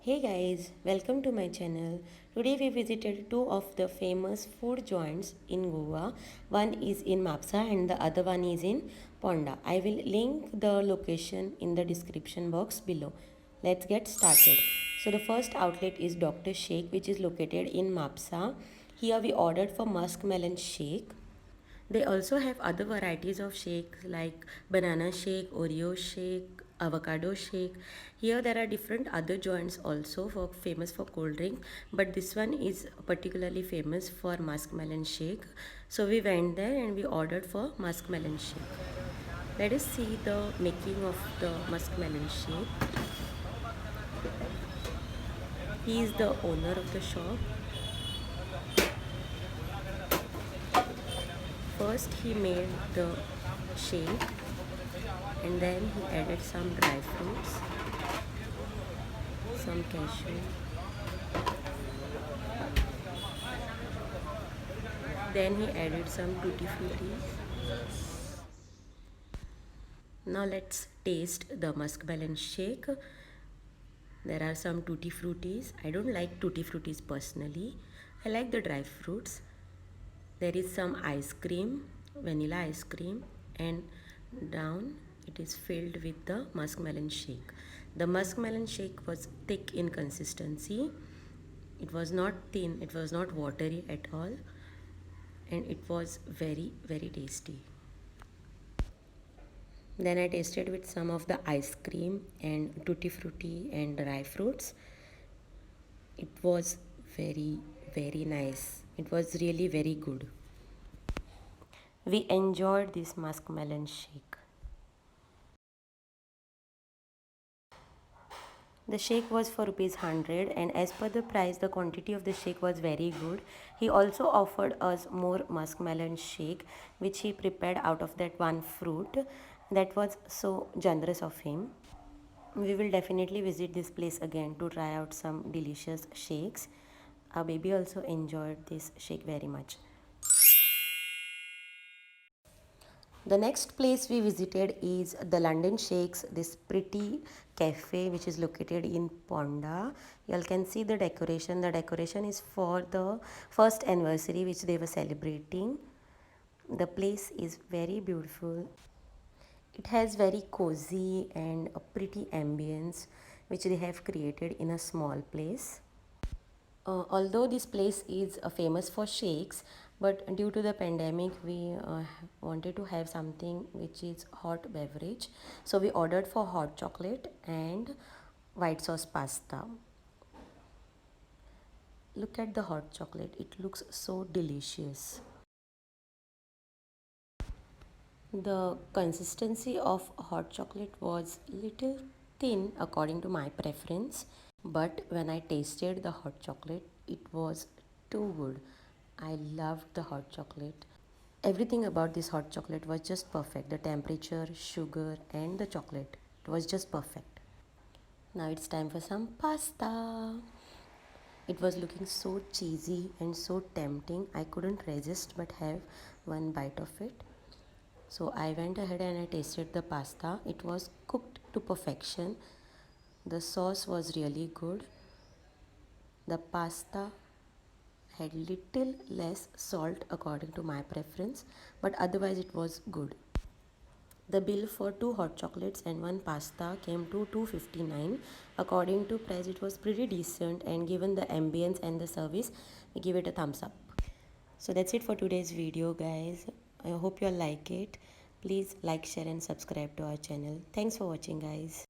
Hey guys, welcome to my channel. Today we visited two of the famous food joints in Goa. One is in Mapsa and the other one is in Ponda. I will link the location in the description box below. Let's get started. So the first outlet is Dr. Shake, which is located in Mapsa. Here we ordered for muskmelon shake. They also have other varieties of shakes like banana shake, Oreo shake, avocado shake. Here there are different other joints also for famous for cold drink, but this one is particularly famous for muskmelon shake. So we went there and we ordered for muskmelon shake. Let us see the making of the muskmelon shake. He is the owner of the shop. First he made the shake and then he added some dry fruits, some cashew, then he added some tutti frutti. Now let's taste the muskmelon shake. There are some tutti fruities. I don't like tutti fruities personally. I like the dry fruits. There is some ice cream, vanilla ice cream, and down it is filled with the muskmelon shake. The muskmelon shake was thick in consistency. It was not thin, it was not watery at all, and it was very tasty. Then I tasted with some of the ice cream and tutti frutti and dry fruits. It was very nice. It was really very good. We enjoyed this muskmelon shake. The shake was for rupees 100, and as per the price the quantity of the shake was very good. He also offered us more muskmelon shake which he prepared out of that one fruit. That was so generous of him. We will definitely visit this place again to try out some delicious shakes. Our baby also enjoyed this shake very much. The next place we visited is the London Shakes, this pretty cafe which is located in Ponda. You all can see the decoration. The decoration is for the first anniversary which they were celebrating. The place is very beautiful. It has very cozy and a pretty ambience which they have created in a small place. Although this place is famous for shakes, but due to the pandemic we wanted to have something which is hot beverage, so we ordered for hot chocolate and white sauce pasta. Look at the hot chocolate, it looks so delicious. The consistency of hot chocolate was little thin according to my preference, but when I tasted the hot chocolate, it was too good. I loved the hot chocolate. Everything about this hot chocolate was just perfect. The temperature, sugar, and the chocolate. It was just perfect. Now it's time for some pasta. It was looking so cheesy and so tempting. I couldn't resist but have one bite of it. So I went ahead and I tasted the pasta. It was cooked to perfection. The sauce was really good. The pasta had little less salt according to my preference, but otherwise it was good. The bill for two hot chocolates and one pasta came to 259. According to price, it was pretty decent, and given the ambience and the service, we give it a thumbs up. So that's it for today's video, guys. I hope you all like it. Please like, share, and subscribe to our channel. Thanks for watching, guys.